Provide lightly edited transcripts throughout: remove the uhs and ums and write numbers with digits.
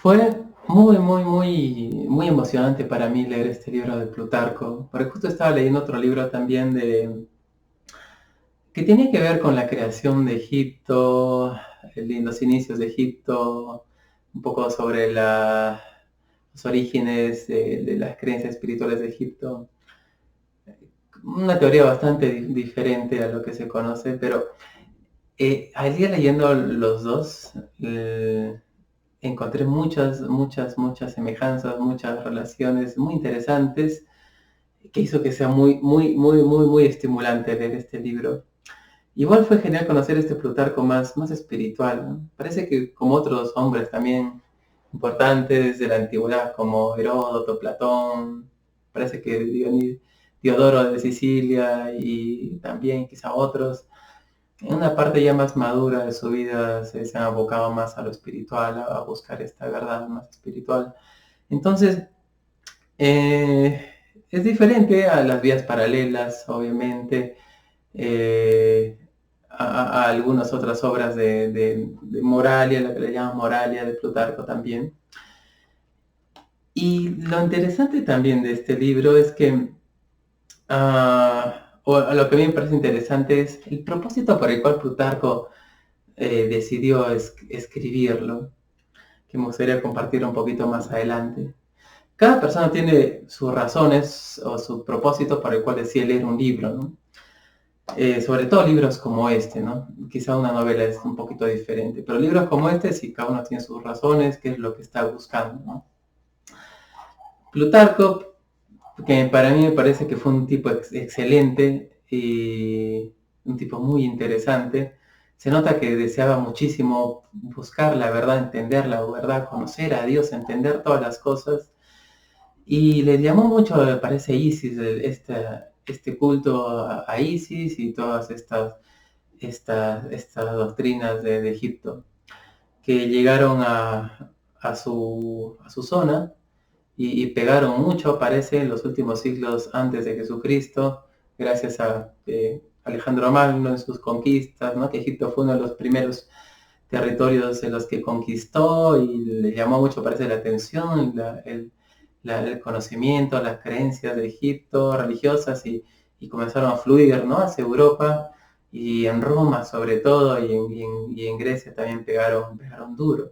Fue muy emocionante para mí leer este libro de Plutarco, porque justo estaba leyendo otro libro también que tiene que ver con la creación de Egipto, los inicios de Egipto, un poco sobre los orígenes de las creencias espirituales de Egipto. Una teoría bastante diferente a lo que se conoce, pero al ir leyendo los dos, encontré muchas semejanzas, muchas relaciones muy interesantes, que hizo que sea muy estimulante leer este libro. Igual fue genial conocer este Plutarco más espiritual, ¿no? Parece que como otros hombres también importantes de la antigüedad, como Heródoto, Platón, parece que Diodoro de Sicilia y también quizá otros, en una parte ya más madura de su vida se han abocado más a lo espiritual, a buscar esta verdad más espiritual. Entonces, eh, es diferente a las vías paralelas, obviamente, a algunas otras obras de Moralia, la que le llaman Moralia de Plutarco también. Y lo interesante también de este libro es que, o a lo que a mí me parece interesante es el propósito por el cual Plutarco decidió escribirlo, que me gustaría compartir un poquito más adelante. Cada persona tiene sus razones o su propósito para el cual decide leer un libro, ¿no? Sobre todo libros como este, ¿no? Quizá una novela es un poquito diferente, pero libros como este sí, cada uno tiene sus razones, qué es lo que está buscando, ¿no? Plutarco, que para mí me parece que fue un tipo excelente y un tipo muy interesante. Se nota que deseaba muchísimo buscar la verdad, entender la verdad, conocer a Dios, entender todas las cosas. Y le llamó mucho, me parece, Isis, este culto a Isis y todas estas doctrinas de Egipto, que llegaron a su zona y pegaron mucho, parece, en los últimos siglos antes de Jesucristo, gracias a Alejandro Magno en sus conquistas, ¿no? Que Egipto fue uno de los primeros territorios en los que conquistó y le llamó mucho, parece, la atención, el conocimiento, las creencias de Egipto religiosas y comenzaron a fluir, ¿no? Hacia Europa y en Roma sobre todo y en Grecia también pegaron duro.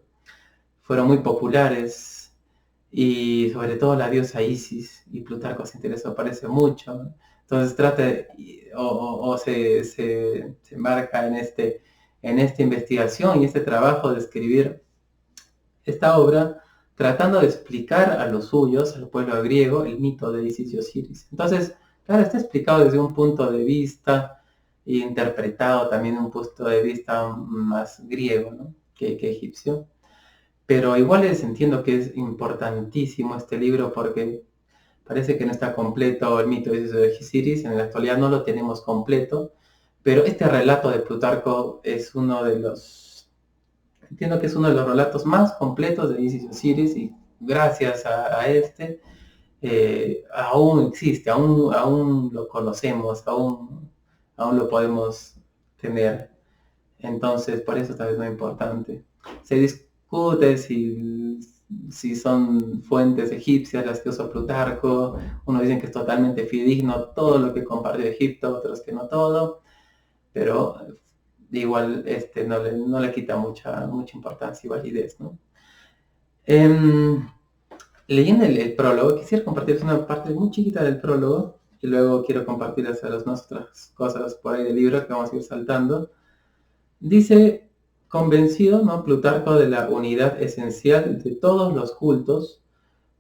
Fueron muy populares y sobre todo la diosa Isis y Plutarco se interesó, parece mucho, ¿no? Entonces trata o se embarca en esta investigación y este trabajo de escribir esta obra tratando de explicar a los suyos, al pueblo griego, el mito de Isis y Osiris. Entonces, claro, está explicado desde un punto de vista e interpretado también de un punto de vista más griego, ¿no? que egipcio. Pero igual les entiendo que es importantísimo este libro porque parece que no está completo el mito de Osiris, en la actualidad no lo tenemos completo, pero este relato de Plutarco es entiendo que es uno de los relatos más completos de Isis y Osiris y gracias a este aún existe, aún lo conocemos, aún lo podemos tener. Entonces, por eso tal vez no es importante. Se discute si son fuentes egipcias las que usa Plutarco. Unos dicen que es totalmente fidedigno todo lo que compartió Egipto, otros que no todo. Pero igual no le quita mucha importancia y validez, ¿no? Em, Leyendo el prólogo, quisiera compartirles una parte muy chiquita del prólogo y luego quiero compartirles a las otras cosas por ahí del libro que vamos a ir saltando. Dice, convencido, ¿no? Plutarco de la unidad esencial de todos los cultos,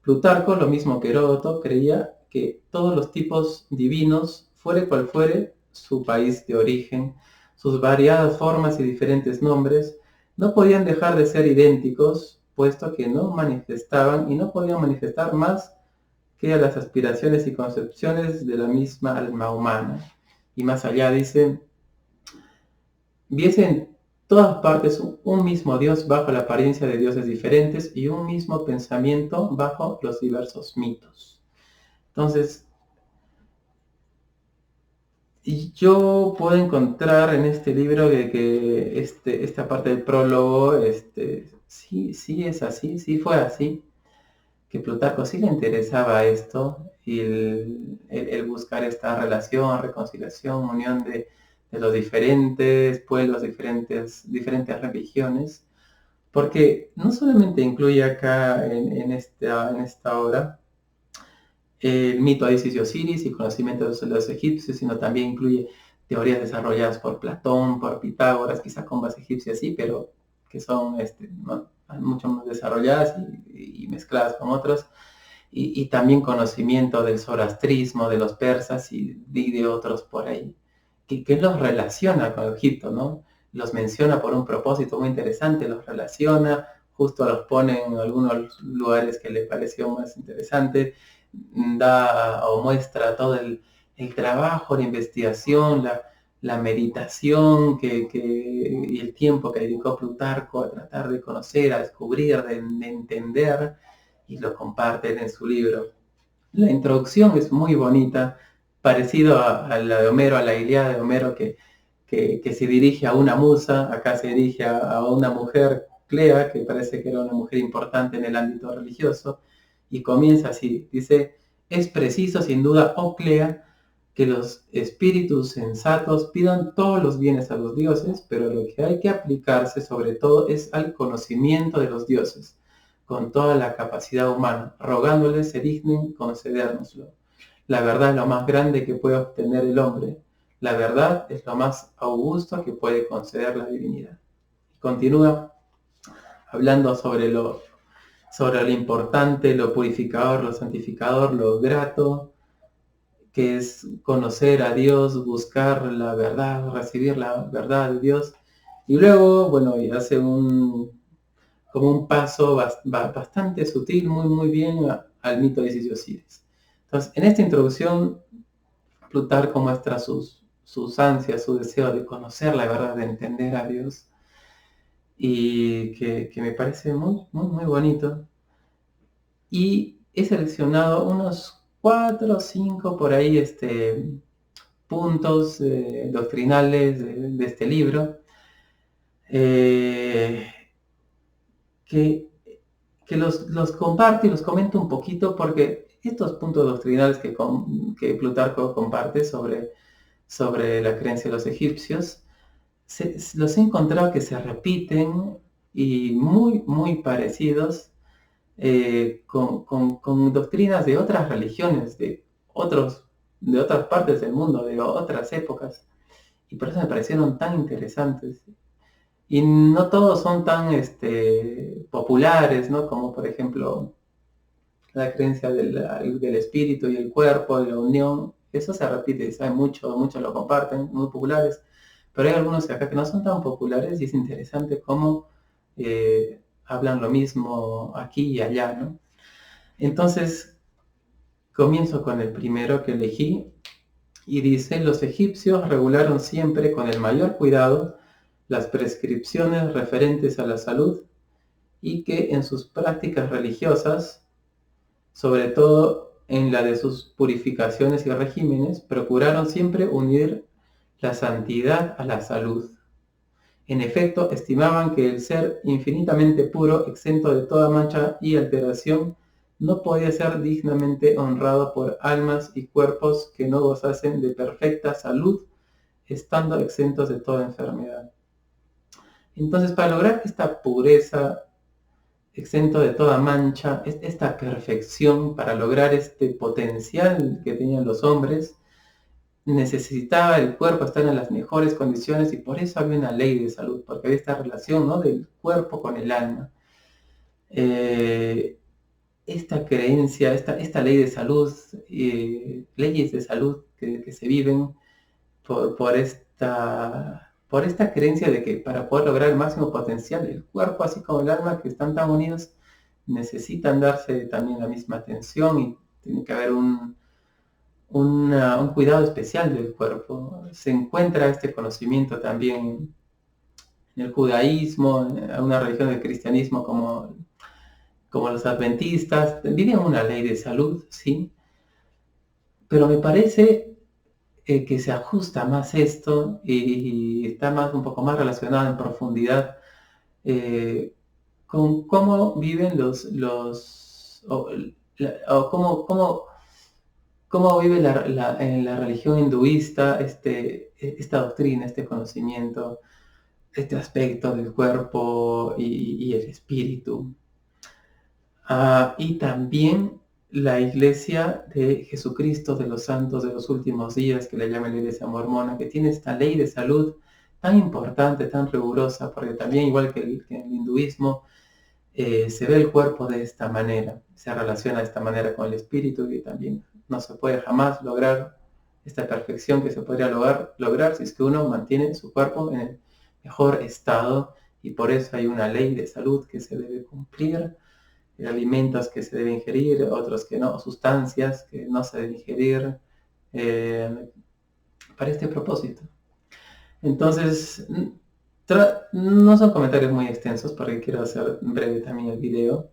Plutarco, lo mismo que Heródoto, creía que todos los tipos divinos, fuere cual fuere su país de origen, sus variadas formas y diferentes nombres, no podían dejar de ser idénticos, puesto que no manifestaban y no podían manifestar más que a las aspiraciones y concepciones de la misma alma humana. Y más allá dice, viese en todas partes un mismo Dios bajo la apariencia de dioses diferentes y un mismo pensamiento bajo los diversos mitos. Entonces, yo puedo encontrar en este libro que esta parte del prólogo sí, sí es así, sí fue así, que Plutarco sí le interesaba esto, y el buscar esta relación, reconciliación, unión de los diferentes pueblos, diferentes religiones, porque no solamente incluye acá en esta obra el mito de Isis y Osiris y conocimiento de los egipcios, sino también incluye teorías desarrolladas por Platón, por Pitágoras, quizá con base egipcia sí, pero que son ¿no? mucho más desarrolladas y mezcladas con otros, y también conocimiento del zoroastrismo, de los persas y de otros por ahí, que los relaciona con Egipto, ¿no? Los menciona por un propósito muy interesante, los relaciona, justo los pone en algunos lugares que le pareció más interesante, da o muestra todo el trabajo, la investigación, la meditación y el tiempo que dedicó Plutarco a tratar de conocer, a descubrir, de entender, y lo comparten en su libro. La introducción es muy bonita, parecido a la de Homero, a la Ilíada de Homero, que se dirige a una musa. Acá se dirige a una mujer, Clea, que parece que era una mujer importante en el ámbito religioso, y comienza así, dice: es preciso sin duda, oh Clea, que los espíritus sensatos pidan todos los bienes a los dioses, pero lo que hay que aplicarse sobre todo es al conocimiento de los dioses, con toda la capacidad humana, rogándoles se dignen concedérnoslo. La verdad es lo más grande que puede obtener el hombre. La verdad es lo más augusto que puede conceder la divinidad. Continúa hablando sobre lo importante, lo purificador, lo santificador, lo grato, que es conocer a Dios, buscar la verdad, recibir la verdad de Dios. Y luego, bueno, y hace como un paso bastante sutil, muy bien al mito de Isis y Osiris. Entonces, en esta introducción, Plutarco muestra sus ansias, su deseo de conocer la verdad, de entender a Dios, y que me parece muy bonito. Y he seleccionado unos 4 o 5 por ahí puntos doctrinales de este libro, eh, que, que los comparto y los comento un poquito, porque estos puntos doctrinales que Plutarco comparte sobre la creencia de los egipcios, los he encontrado que se repiten y muy parecidos con doctrinas de otras religiones, de otras partes del mundo, de otras épocas, y por eso me parecieron tan interesantes. Y no todos son tan populares, ¿no? Como por ejemplo la creencia del espíritu y el cuerpo, de la unión. Eso se repite, ¿sabe? Muchos lo comparten, muy populares, pero hay algunos acá que no son tan populares, y es interesante cómo hablan lo mismo aquí y allá, ¿no? Entonces, comienzo con el primero que elegí, y dice: los egipcios regularon siempre con el mayor cuidado las prescripciones referentes a la salud, y que en sus prácticas religiosas, sobre todo en la de sus purificaciones y regímenes, procuraron siempre unir la santidad a la salud. En efecto, estimaban que el ser infinitamente puro, exento de toda mancha y alteración, no podía ser dignamente honrado por almas y cuerpos que no gozasen de perfecta salud, estando exentos de toda enfermedad. Entonces, para lograr esta pureza, exento de toda mancha, esta perfección, para lograr este potencial que tenían los hombres, necesitaba el cuerpo estar en las mejores condiciones, y por eso había una ley de salud, porque había esta relación, ¿no?, del cuerpo con el alma. Esta creencia, esta ley de salud, leyes de salud que se viven por esta creencia de que para poder lograr el máximo potencial, el cuerpo así como el alma, que están tan unidos, necesitan darse también la misma atención, y tiene que haber un cuidado especial del cuerpo. Se encuentra este conocimiento también en el judaísmo, en una religión del cristianismo como los adventistas. Viven una ley de salud, sí, pero me parece que se ajusta más esto, y está un poco más relacionado en profundidad, eh, con cómo viven o cómo vive en la religión hinduista esta doctrina, este conocimiento, este aspecto del cuerpo y el espíritu. Y también la Iglesia de Jesucristo de los Santos de los Últimos Días, que le llama la Iglesia Mormona, que tiene esta ley de salud tan importante, tan rigurosa, porque también, igual que en el hinduismo, se ve el cuerpo de esta manera, se relaciona de esta manera con el espíritu, y también no se puede jamás lograr esta perfección que se podría lograr si es que uno mantiene su cuerpo en el mejor estado, y por eso hay una ley de salud que se debe cumplir, alimentos que se deben ingerir, otros que no, sustancias que no se deben ingerir para este propósito. Entonces, no son comentarios muy extensos porque quiero hacer breve también el video.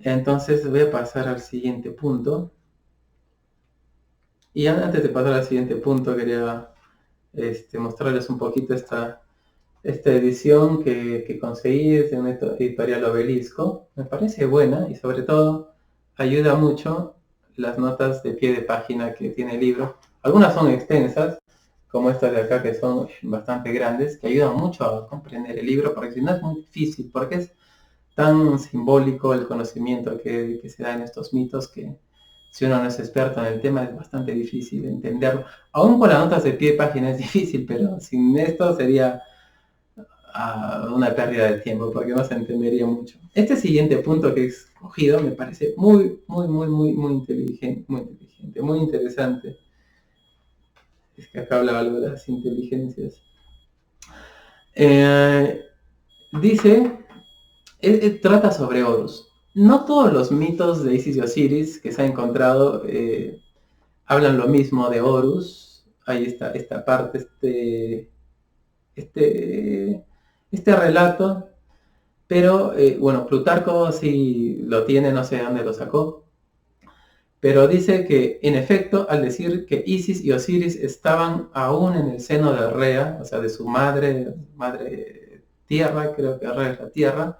Entonces voy a pasar al siguiente punto. Y antes de pasar al siguiente punto, quería mostrarles un poquito esta edición que conseguí de una editorial Obelisco. Me parece buena y sobre todo ayuda mucho las notas de pie de página que tiene el libro. Algunas son extensas, como estas de acá, que son bastante grandes, que ayudan mucho a comprender el libro, porque si no es muy difícil, porque es tan simbólico el conocimiento que se da en estos mitos, que si uno no es experto en el tema es bastante difícil entenderlo. Aún con las notas de pie de página es difícil, pero sin esto sería una pérdida de tiempo, porque no se entendería mucho. Este siguiente punto que he escogido me parece muy inteligente, muy interesante. Es que acá hablaba algo de las inteligencias. Dice, trata sobre Horus. No todos los mitos de Isis y Osiris que se ha encontrado hablan lo mismo de Horus. Ahí está esta parte, este relato, pero bueno, Plutarco sí lo tiene, no sé de dónde lo sacó, pero dice que en efecto, al decir que Isis y Osiris estaban aún en el seno de Rea, o sea, de su madre tierra, creo que Rea es la tierra,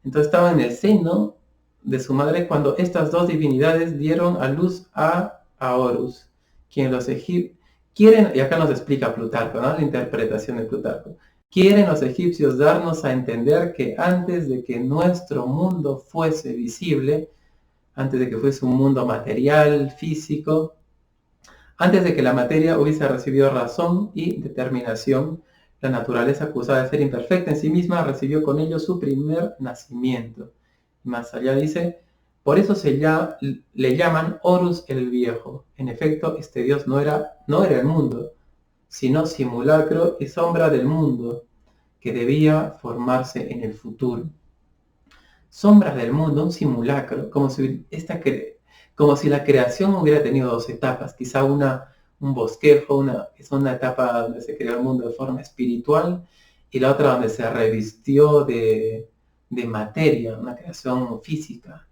entonces estaban en el seno de su madre cuando estas dos divinidades dieron a luz a Horus, quien los egipcios quieren, y acá nos explica Plutarco, ¿no? La interpretación de Plutarco. Quieren los egipcios darnos a entender que antes de que nuestro mundo fuese visible, antes de que fuese un mundo material, físico, antes de que la materia hubiese recibido razón y determinación, la naturaleza acusada de ser imperfecta en sí misma recibió con ello su primer nacimiento. Más allá dice, por eso le llaman Horus el Viejo. En efecto, este dios no era el mundo, sino simulacro y sombra del mundo, que debía formarse en el futuro. Sombra del mundo, un simulacro, como si la creación hubiera tenido dos etapas, quizá un bosquejo, es una etapa donde se creó el mundo de forma espiritual, y la otra donde se revistió de materia, una creación física.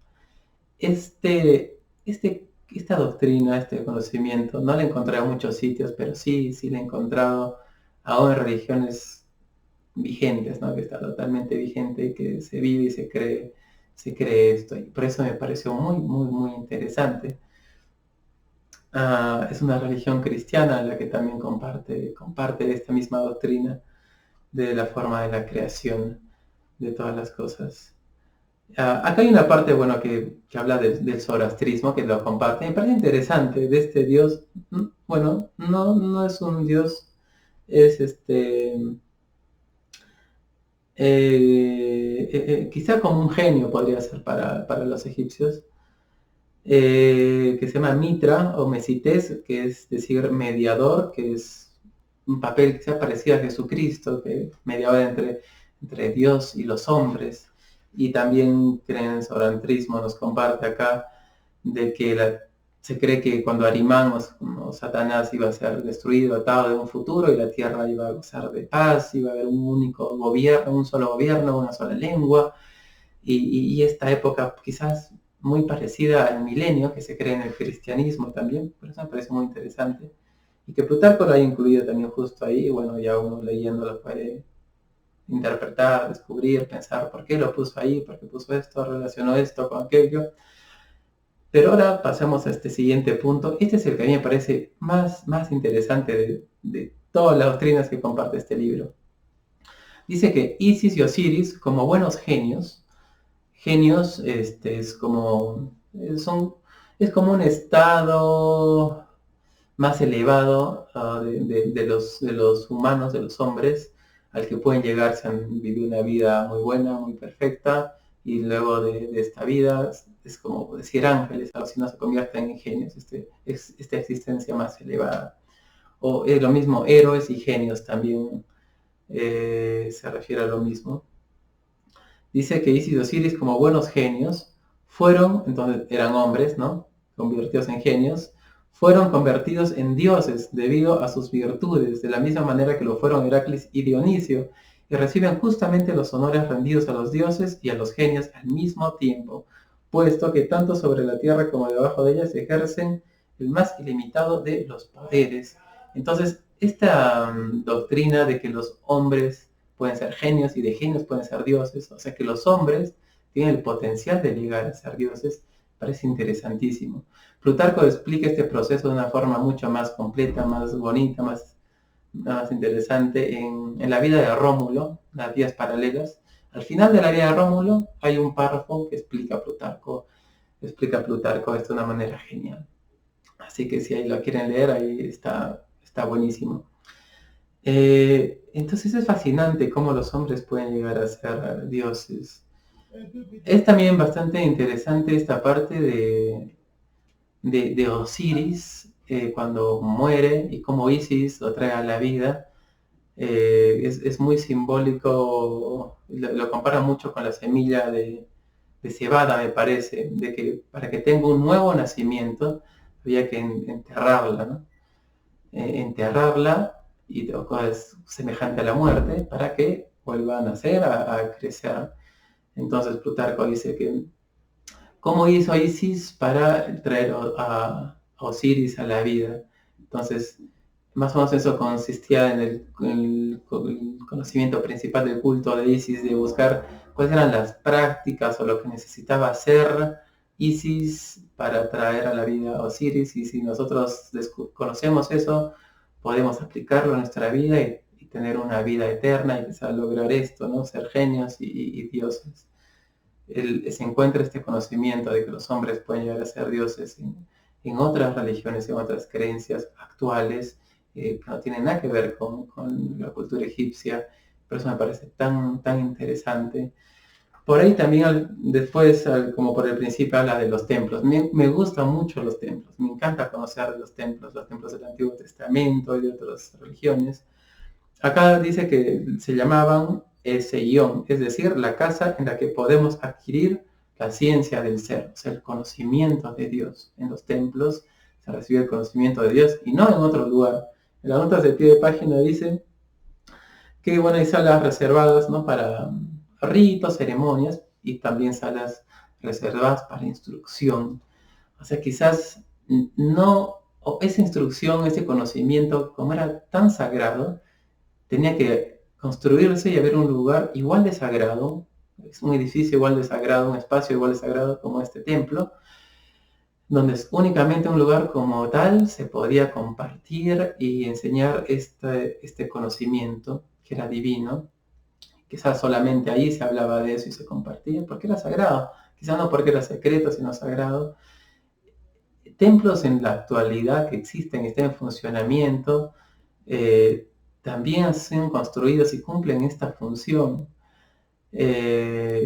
Esta doctrina, este conocimiento, no la he encontrado en muchos sitios, pero sí la he encontrado aún en religiones vigentes, ¿no? Que está totalmente vigente, que se vive y se cree esto, y por eso me pareció muy interesante. Es una religión cristiana la que también comparte esta misma doctrina de la forma de la creación de todas las cosas. Acá hay una parte, bueno, que habla del zoroastrismo, que lo comparte. Me parece interesante de este dios. Bueno, no es un dios, es quizá como un genio podría ser para los egipcios, que se llama Mitra o Mesites, que es decir mediador, que es un papel que se parecía a Jesucristo, que mediaba entre Dios y los hombres. Y también creen en zoroastrismo, nos comparte acá, de que se cree que cuando Arimán o Satanás iba a ser destruido, atado de un futuro, y la tierra iba a gozar de paz, iba a haber un único gobierno, un solo gobierno, una sola lengua, y esta época quizás muy parecida al milenio que se cree en el cristianismo también, por eso me parece muy interesante. Y que Plutarco lo haya incluido también justo ahí, bueno, ya uno leyéndolo puede interpretar, descubrir, pensar por qué lo puso ahí, por qué puso esto, relacionó esto con aquello. Pero ahora pasamos a este siguiente punto. Este es el que a mí me parece más interesante de todas las doctrinas que comparte este libro. Dice que Isis y Osiris, como buenos genios, es como, es como un estado más elevado de los humanos, de los hombres, al que pueden llegar si han vivido una vida muy buena, muy perfecta, y luego de esta vida es como decir ángeles, algo así, no se convierten en genios, esta existencia más elevada. O es lo mismo, héroes y genios también se refiere a lo mismo. Dice que Isis y Osiris, como buenos genios, fueron, entonces eran hombres, ¿no? Convertidos en genios, fueron convertidos en dioses debido a sus virtudes, de la misma manera que lo fueron Heracles y Dionisio, y reciben justamente los honores rendidos a los dioses y a los genios al mismo tiempo, puesto que tanto sobre la tierra como debajo de ella se ejercen el más ilimitado de los poderes. Entonces, esta doctrina de que los hombres pueden ser genios y de genios pueden ser dioses, o sea que los hombres tienen el potencial de llegar a ser dioses, parece interesantísimo. Plutarco explica este proceso de una forma mucho más completa, más bonita, más interesante en la vida de Rómulo, las vidas paralelas. Al final de la vida de Rómulo hay un párrafo que explica Plutarco esto de una manera genial. Así que si ahí lo quieren leer, ahí está buenísimo. Entonces es fascinante cómo los hombres pueden llegar a ser dioses. Es también bastante interesante esta parte de Osiris cuando muere y cómo Isis lo trae a la vida. Es muy simbólico, lo compara mucho con la semilla de cebada, me parece, de que para que tenga un nuevo nacimiento había que enterrarla, ¿no? Enterrarla y es semejante a la muerte para que vuelva a nacer, a crecer. Entonces Plutarco dice que ¿cómo hizo Isis para traer a Osiris a la vida? Entonces, más o menos eso consistía en el conocimiento principal del culto de Isis, de buscar cuáles eran las prácticas o lo que necesitaba hacer Isis para traer a la vida a Osiris, y si nosotros conocemos eso, podemos aplicarlo a nuestra vida y tener una vida eterna y quizás lograr esto, ¿no? Ser genios y dioses. Se encuentra este conocimiento de que los hombres pueden llegar a ser dioses en otras religiones, en otras creencias actuales, que no tienen nada que ver con la cultura egipcia, pero eso me parece tan interesante. Por ahí también después, como por el principio, habla de los templos. Me gustan mucho los templos, me encanta conocer los templos del Antiguo Testamento y de otras religiones. Acá dice que se llamaban Seión, es decir, la casa en la que podemos adquirir la ciencia del ser, o sea, el conocimiento de Dios. En los templos se recibe el conocimiento de Dios y no en otro lugar. En las notas de pie de página dice que bueno, hay salas reservadas, ¿no?, para ritos, ceremonias, y también salas reservadas para instrucción. O sea, quizás no, o esa instrucción, ese conocimiento, como era tan sagrado, tenía que construirse y haber un lugar igual de sagrado, es un edificio igual de sagrado, un espacio igual de sagrado como este templo, donde es únicamente un lugar como tal se podía compartir y enseñar este conocimiento que era divino. Quizás solamente ahí se hablaba de eso y se compartía, porque era sagrado. Quizás no porque era secreto, sino sagrado. Templos en la actualidad que existen, están en funcionamiento, también han sido construidos y cumplen esta función.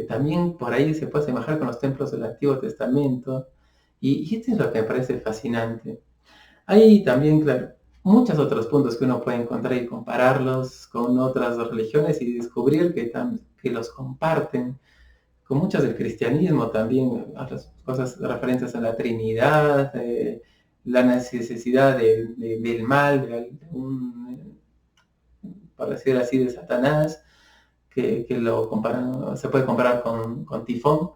También por ahí se puede asemejar con los templos del Antiguo Testamento. Y esto es lo que me parece fascinante. Hay también, claro, muchos otros puntos que uno puede encontrar y compararlos con otras religiones y descubrir que los comparten con muchas del cristianismo también, otras cosas referentes a la Trinidad, la necesidad del mal, por decir así, de Satanás, que lo comparan, se puede comparar con Tifón.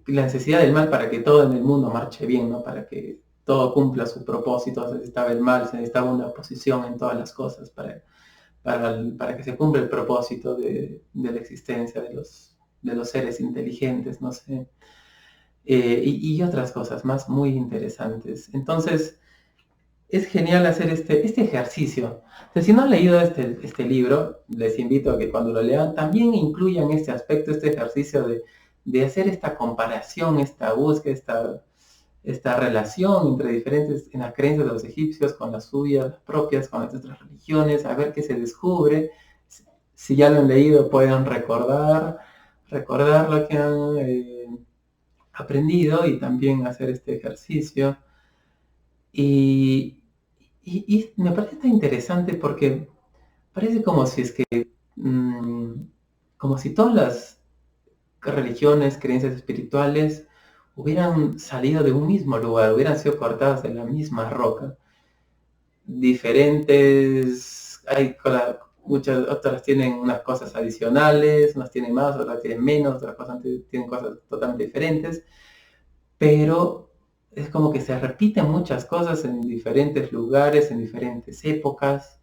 La necesidad del mal para que todo en el mundo marche bien, ¿no? Para que todo cumpla su propósito. Se necesitaba el mal, se necesitaba una oposición en todas las cosas para que se cumpla el propósito de la existencia de los seres inteligentes, no sé, y otras cosas más muy interesantes. Entonces, es genial hacer este ejercicio. Entonces, si no han leído este libro, les invito a que cuando lo lean también incluyan este aspecto, este ejercicio de hacer esta comparación, esta búsqueda, esta relación entre diferentes, en las creencias de los egipcios, con las suyas, las propias, con las otras religiones, a ver qué se descubre. Si ya lo han leído, pueden recordar lo que han aprendido y también hacer este ejercicio. Y, y me parece tan interesante porque parece como si es que, mmm, como si todas las religiones, creencias espirituales hubieran salido de un mismo lugar, hubieran sido cortadas de la misma roca. Diferentes, muchas otras tienen unas cosas adicionales, unas tienen más, otras tienen menos, otras cosas tienen cosas totalmente diferentes, pero es como que se repiten muchas cosas en diferentes lugares, en diferentes épocas.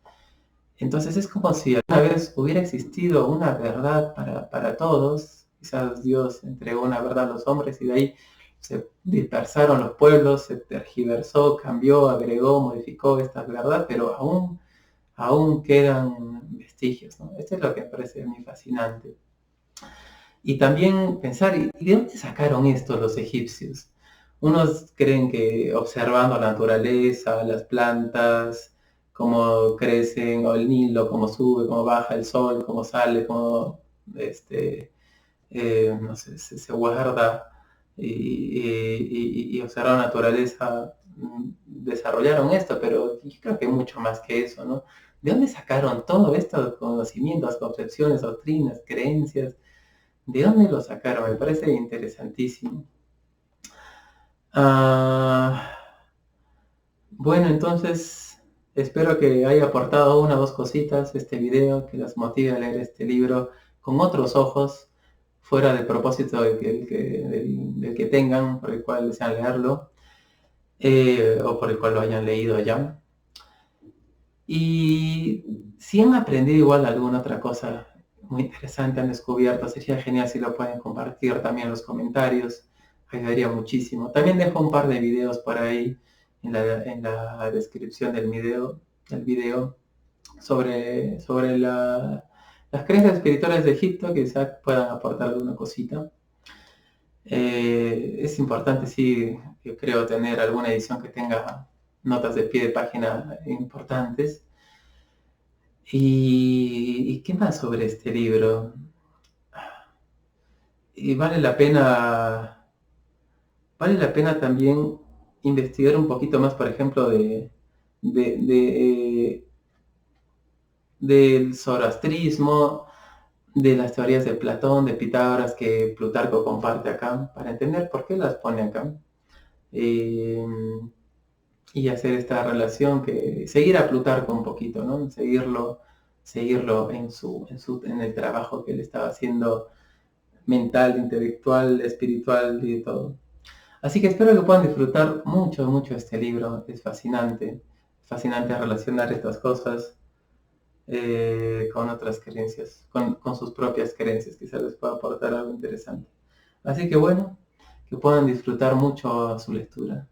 Entonces es como si alguna vez hubiera existido una verdad para todos. Quizás Dios entregó una verdad a los hombres y de ahí se dispersaron los pueblos, se tergiversó, cambió, agregó, modificó esta verdad, pero aún quedan vestigios, ¿no? Esto es lo que me parece a mí fascinante. Y también pensar, ¿y de dónde sacaron esto los egipcios? Unos creen que observando la naturaleza, las plantas, cómo crecen, o el Nilo, cómo sube, cómo baja el sol, cómo sale, cómo no sé, se guarda y observar la naturaleza, desarrollaron esto, pero yo creo que mucho más que eso, ¿no? ¿De dónde sacaron todo esto, conocimientos, concepciones, doctrinas, creencias? ¿De dónde lo sacaron? Me parece interesantísimo. Ah, bueno, entonces espero que haya aportado una o dos cositas este video, que las motive a leer este libro con otros ojos, fuera del propósito del que tengan, por el cual desean leerlo, o por el cual lo hayan leído ya. Y si han aprendido igual alguna otra cosa muy interesante, han descubierto, sería genial si lo pueden compartir también en los comentarios, ayudaría muchísimo. También dejo un par de videos por ahí en la descripción del video sobre las creencias espirituales de Egipto, que quizás puedan aportar alguna cosita. Es importante, sí, yo creo, tener alguna edición que tenga notas de pie de página importantes. ¿Y qué más sobre este libro? Y vale la pena también investigar un poquito más, por ejemplo, de, de, del zoroastrismo, de las teorías de Platón, de Pitágoras, que Plutarco comparte acá, para entender por qué las pone acá. Y hacer esta relación, seguir a Plutarco un poquito, ¿no? Seguirlo en el trabajo que él estaba haciendo, mental, intelectual, espiritual y de todo. Así que espero que puedan disfrutar mucho, mucho este libro. Es fascinante relacionar estas cosas con otras creencias, con sus propias creencias. Quizás les pueda aportar algo interesante. Así que bueno, que puedan disfrutar mucho su lectura.